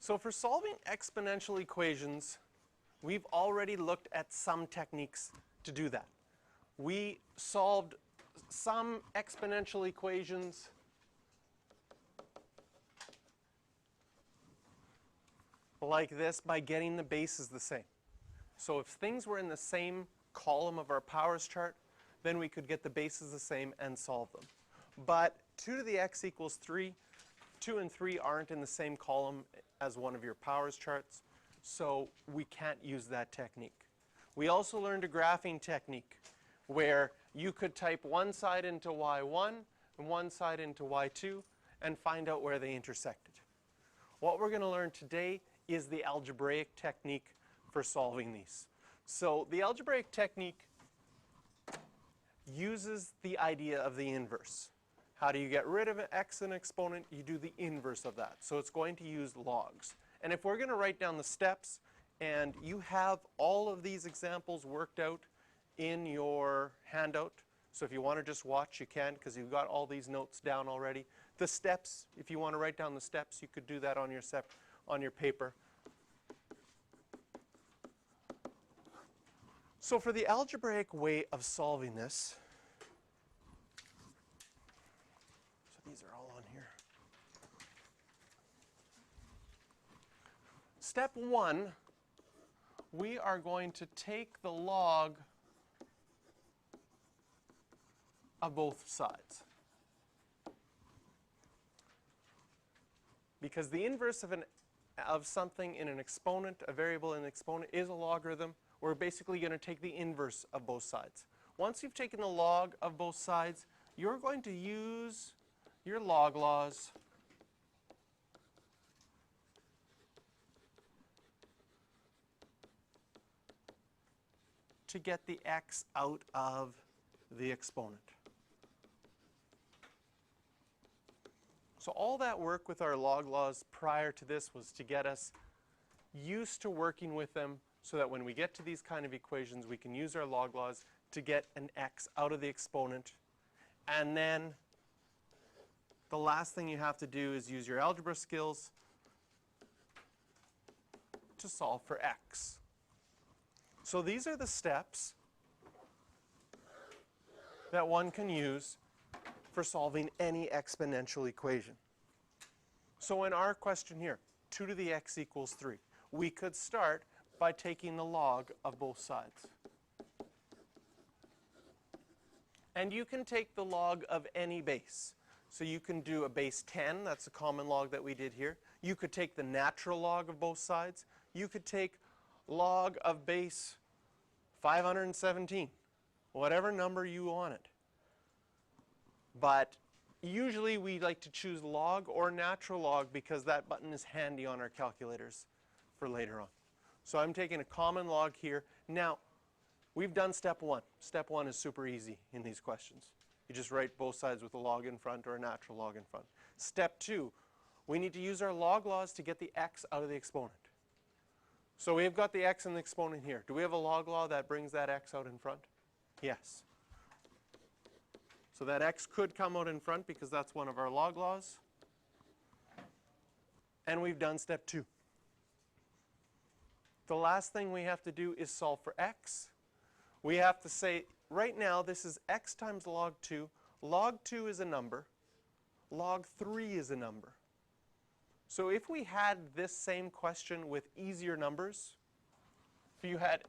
So for solving exponential equations, we've already looked at some techniques to do that. We solved some exponential equations like this by getting the bases the same. So if things were in the same column of our powers chart, then we could get the bases the same and solve them. But 2 to the x equals 3, 2 and 3 aren't in the same column as one of your powers charts, so we can't use that technique. We also learned a graphing technique where you could type one side into y1 and one side into y2 and find out where they intersected. What we're going to learn today is the algebraic technique for solving these. So the algebraic technique uses the idea of the inverse. How do you get rid of an x in an exponent? You do the inverse of that. So it's going to use logs. And if we're going to write down the steps, and you have all of these examples worked out in your handout, so if you want to just watch, you can, because you've got all these notes down already. The steps, if you want to write down the steps, you could do that on your paper. So for the algebraic way of solving this, so these are all on here. Step 1, we are going to take the log of both sides. Because the inverse of something in an exponent, a variable in an exponent, is a logarithm. We're basically going to take the inverse of both sides. Once you've taken the log of both sides, you're going to use your log laws to get the x out of the exponent. So all that work with our log laws prior to this was to get us used to working with them so that when we get to these kind of equations, we can use our log laws to get an x out of the exponent. And then the last thing you have to do is use your algebra skills to solve for x. So these are the steps that one can use for solving any exponential equation. So in our question here, 2 to the x equals 3, we could start by taking the log of both sides. And you can take the log of any base. So you can do a base 10, that's a common log that we did here. You could take the natural log of both sides. You could take log of base 517, whatever number you want it. But usually we like to choose log or natural log because that button is handy on our calculators for later on. So I'm taking a common log here. Now, we've done step 1. Step 1 is super easy in these questions. You just write both sides with a log in front or a natural log in front. Step 2, we need to use our log laws to get the x out of the exponent. So we've got the x in the exponent here. Do we have a log law that brings that x out in front? Yes. So that x could come out in front because that's one of our log laws. And we've done step 2. The last thing we have to do is solve for x. We have to say, right now, this is x times log 2. Log 2 is a number. Log 3 is a number. So if we had this same question with easier numbers, if you had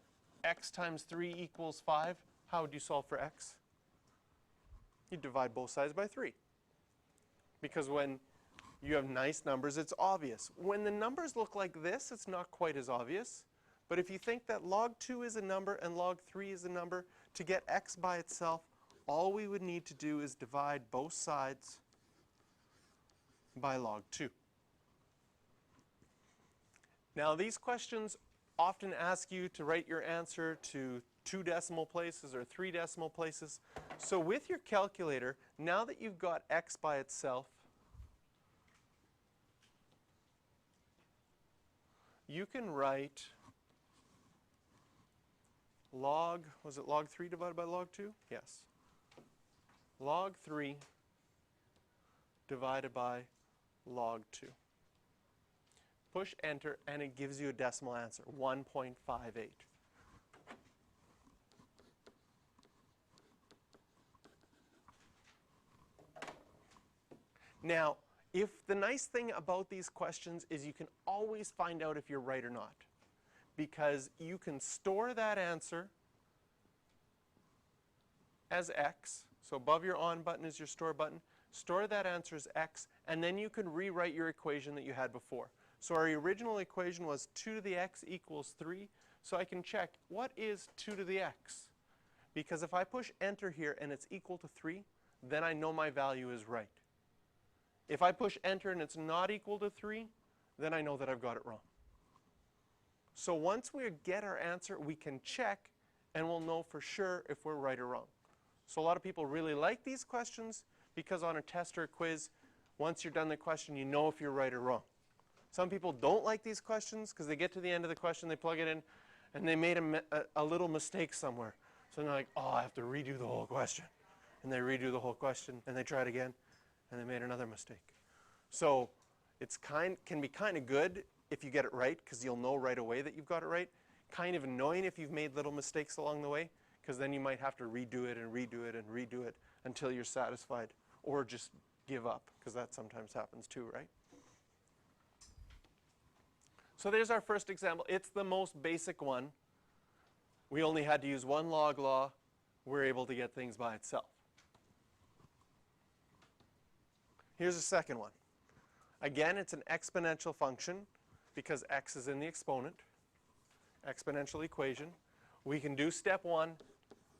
x times 3 equals 5, how would you solve for x? You divide both sides by 3. Because when you have nice numbers, it's obvious. When the numbers look like this, it's not quite as obvious. But if you think that log 2 is a number and log 3 is a number, to get x by itself, all we would need to do is divide both sides by log 2. Now these questions often ask you to write your answer to 2 decimal places or 3 decimal places. So with your calculator, now that you've got x by itself, you can write log, was it log 3 divided by log 2? Yes. Log 3 divided by log 2. push enter, and it gives you a decimal answer, 1.58. Now, if the nice thing about these questions is you can always find out if you're right or not, because you can store that answer as x. So above your on button is your store button. Store that answer as x, and then you can rewrite your equation that you had before. So our original equation was 2 to the x equals 3. So I can check, what is 2 to the x? Because if I push enter here and it's equal to 3, then I know my value is right. If I push enter and it's not equal to 3, then I know that I've got it wrong. So once we get our answer, we can check, and we'll know for sure if we're right or wrong. So a lot of people really like these questions because on a test or a quiz, once you're done the question, you know if you're right or wrong. Some people don't like these questions because they get to the end of the question, they plug it in, and they made a little mistake somewhere. So they're like, oh, I have to redo the whole question. And they redo the whole question, and they try it again, and they made another mistake. So it's can be kind of good if you get it right, because you'll know right away that you've got it right. Kind of annoying if you've made little mistakes along the way, because then you might have to redo it and redo it and redo it until you're satisfied, or just give up, because that sometimes happens too, right? So there's our first example. It's the most basic one. We only had to use one log law. We're able to get things by itself. Here's a second one. Again, it's an exponential function because x is in the exponent. Exponential equation. We can do step 1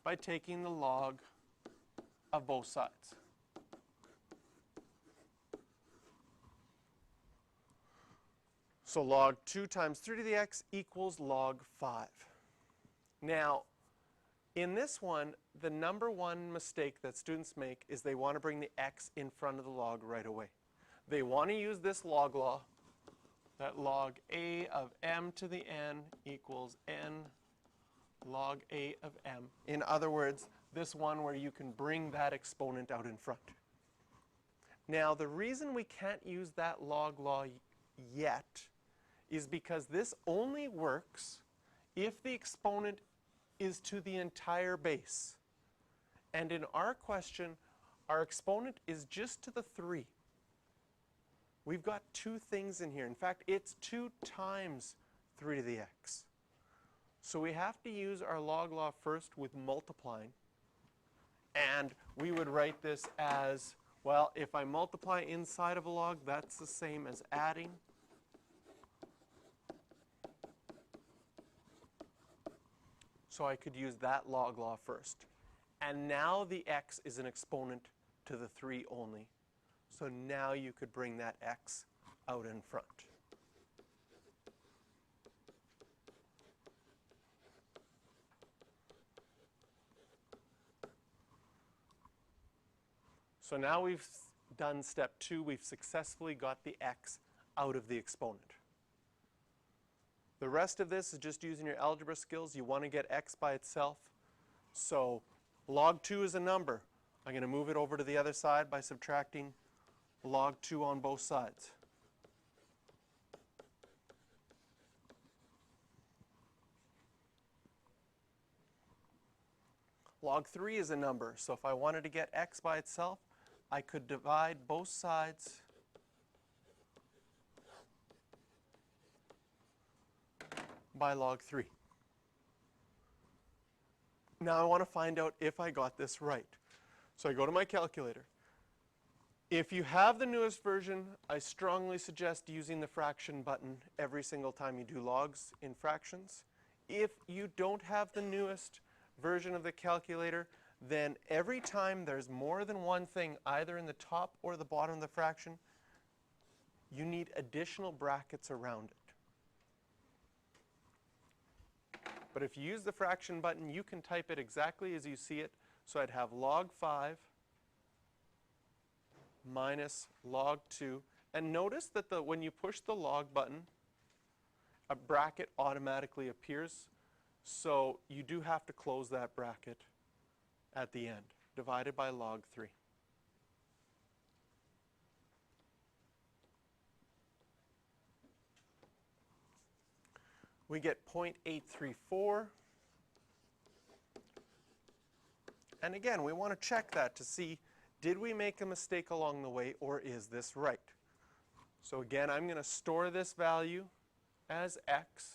by taking the log of both sides. So log 2 times 3 to the x equals log 5. Now, in this one, the number one mistake that students make is they want to bring the x in front of the log right away. They want to use this log law, that log a of m to the n equals n log a of m. In other words, this one where you can bring that exponent out in front. Now, the reason we can't use that log law yet is because this only works if the exponent is to the entire base. And in our question, our exponent is just to the 3. We've got 2 things in here. In fact, it's 2 times 3 to the x. So we have to use our log law first with multiplying. And we would write this as, well, if I multiply inside of a log, that's the same as adding. So I could use that log law first. And now the x is an exponent to the 3 only. So now you could bring that x out in front. So now we've done step 2. We've successfully got the x out of the exponent. The rest of this is just using your algebra skills. You want to get x by itself. So log 2 is a number. I'm going to move it over to the other side by subtracting log 2 on both sides. Log 3 is a number. So if I wanted to get x by itself, I could divide both sides by log 3. Now I want to find out if I got this right. So I go to my calculator. If you have the newest version, I strongly suggest using the fraction button every single time you do logs in fractions. If you don't have the newest version of the calculator, then every time there's more than one thing, either in the top or the bottom of the fraction, you need additional brackets around it. But if you use the fraction button, you can type it exactly as you see it. So I'd have log 5 minus log 2. And notice that when you push the log button, a bracket automatically appears. So you do have to close that bracket at the end, divided by log 3. we get 0.834. And again, we want to check that to see, did we make a mistake along the way, or is this right? So again, I'm going to store this value as x.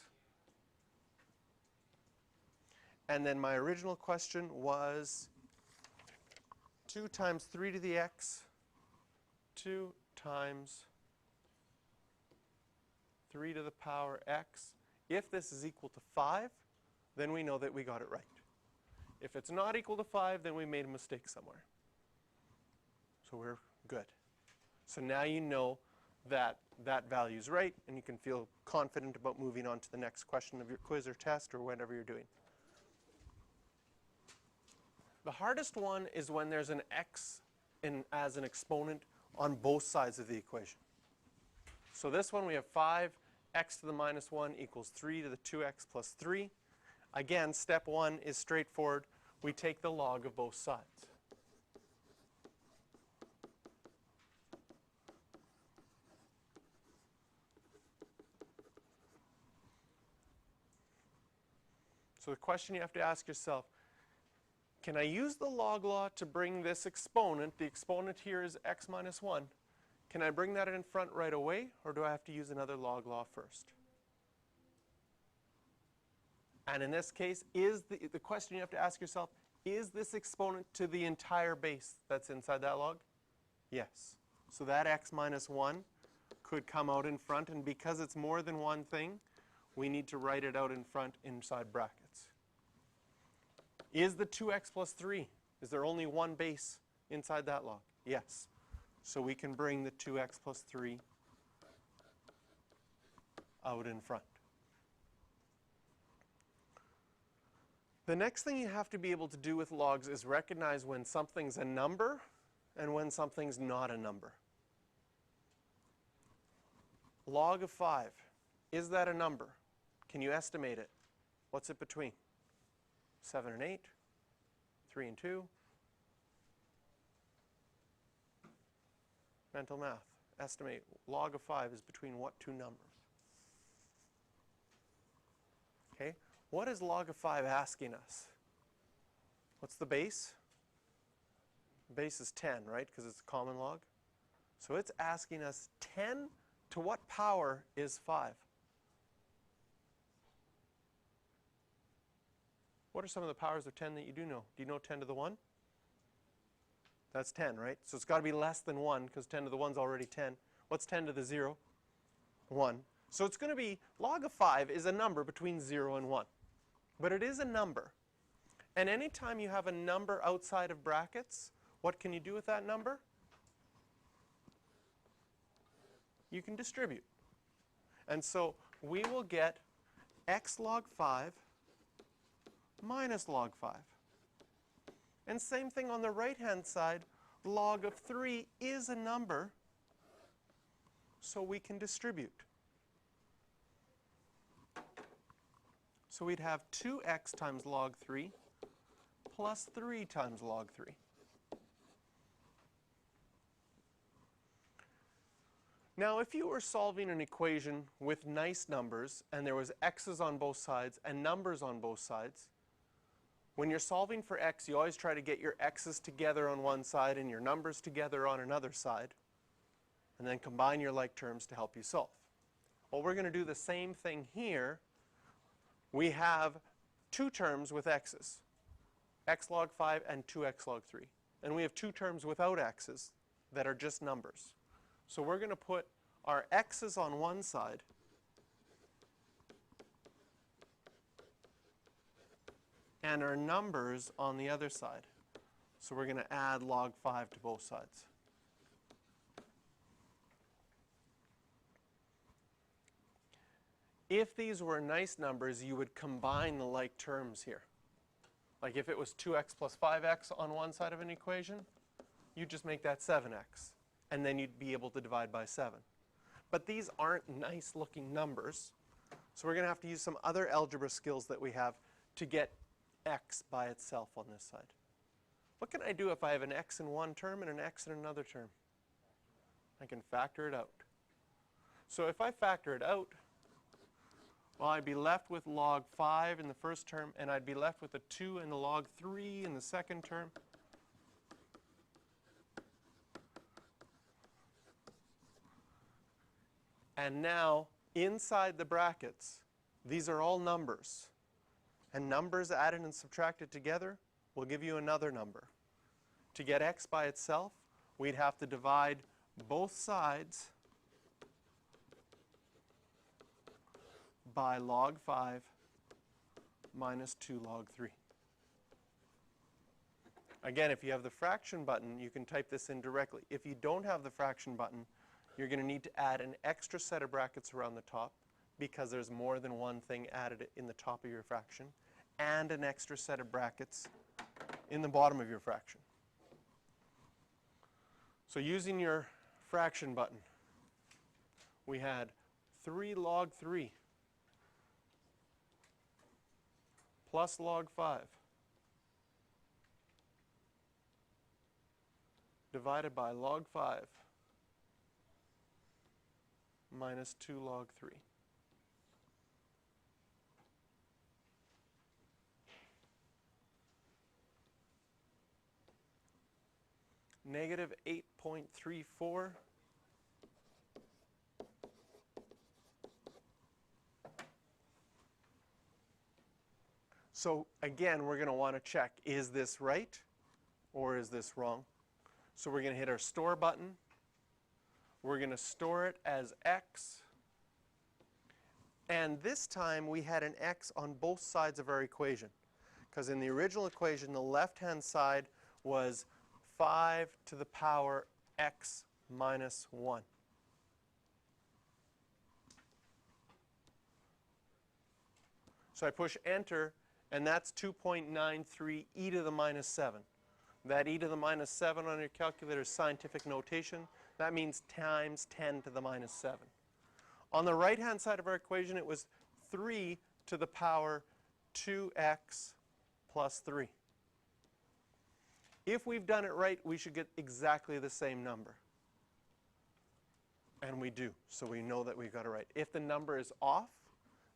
And then my original question was 2 times 3 to the x, 2 times 3 to the power x. If this is equal to 5, then we know that we got it right. If it's not equal to 5, then we made a mistake somewhere. So we're good. So now you know that that value is right, and you can feel confident about moving on to the next question of your quiz or test or whatever you're doing. The hardest one is when there's an x as an exponent on both sides of the equation. So this one we have 5, x to the minus 1 equals 3 to the 2x plus 3. Again, step 1 is straightforward. We take the log of both sides. So the question you have to ask yourself, can I use the log law to bring this exponent, the exponent here is x minus 1, can I bring that in front right away, or do I have to use another log law first? And in this case, is the question you have to ask yourself, is this exponent to the entire base that's inside that log? Yes. So that x minus 1 could come out in front, and because it's more than one thing, we need to write it out in front inside brackets. Is the 2x plus 3, is there only one base inside that log? Yes. So we can bring the 2x plus 3 out in front. The next thing you have to be able to do with logs is recognize when something's a number and when something's not a number. Log of 5, is that a number? Can you estimate it? What's it between? 7 and 8, 3 and 2. Mental math. Estimate. Log of 5 is between what two numbers? Okay. What is log of 5 asking us? What's the base? The base is 10, right? Because it's a common log. So it's asking us 10 to what power is 5? What are some of the powers of 10 that you do know? Do you know 10 to the 1? That's 10, right? So it's got to be less than 1 because 10 to the 1 is already 10. What's 10 to the 0? 1. So it's going to be, log of 5 is a number between 0 and 1. But it is a number. And anytime you have a number outside of brackets, what can you do with that number? You can distribute. And so we will get x log 5 minus log 5. And same thing on the right-hand side, log of 3 is a number, so we can distribute. So we'd have 2x times log 3 plus 3 times log 3. Now, if you were solving an equation with nice numbers, and there was x's on both sides and numbers on both sides, when you're solving for x, you always try to get your x's together on one side and your numbers together on another side, and then combine your like terms to help you solve. Well, we're going to do the same thing here. We have two terms with x's, x log 5 and 2x log 3. And we have two terms without x's that are just numbers. So we're going to put our x's on one side and our numbers on the other side. So we're going to add log 5 to both sides. If these were nice numbers, you would combine the like terms here. Like if it was 2x plus 5x on one side of an equation, you'd just make that 7x. And then you'd be able to divide by 7. But these aren't nice looking numbers. So we're going to have to use some other algebra skills that we have to get x by itself on this side. What can I do if I have an x in one term and an x in another term? I can factor it out. So if I factor it out, Well, I'd be left with log 5 in the first term, and I'd be left with a 2 and a log 3 in the second term. And now, inside the brackets, these are all numbers. And numbers added and subtracted together will give you another number. To get x by itself, we'd have to divide both sides by log 5 minus 2 log 3. Again, if you have the fraction button, you can type this in directly. If you don't have the fraction button, you're going to need to add an extra set of brackets around the top because there's more than one thing added in the top of your fraction, and an extra set of brackets in the bottom of your fraction. So using your fraction button, we had 3 log 3 plus log 5 divided by log 5 minus 2 log 3. Negative 8.34 So again, we're going to want to check, is this right or is this wrong? So we're going to hit our store button. We're going to store it as x. And this time we had an x on both sides of our equation. Because in the original equation, the left-hand side was 5 to the power x minus 1. So I push enter, and that's 2.93 e to the minus 7. That e to the minus 7 on your calculator is scientific notation. That means times 10 to the minus 7. On the right-hand side of our equation, it was 3 to the power 2x plus 3. If we've done it right, we should get exactly the same number. And we do, so we know that we got it right. If the number is off,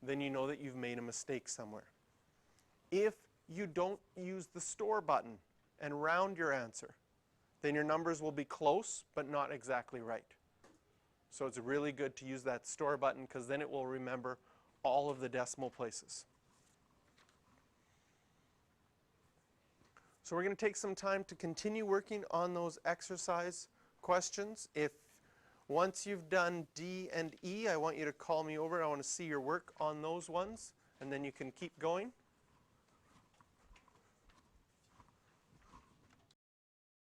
then you know that you've made a mistake somewhere. If you don't use the store button and round your answer, then your numbers will be close, but not exactly right. So it's really good to use that store button because then it will remember all of the decimal places. So we're going to take some time to continue working on those exercise questions. If once you've done D and E, I want you to call me over. I want to see your work on those ones, and then you can keep going.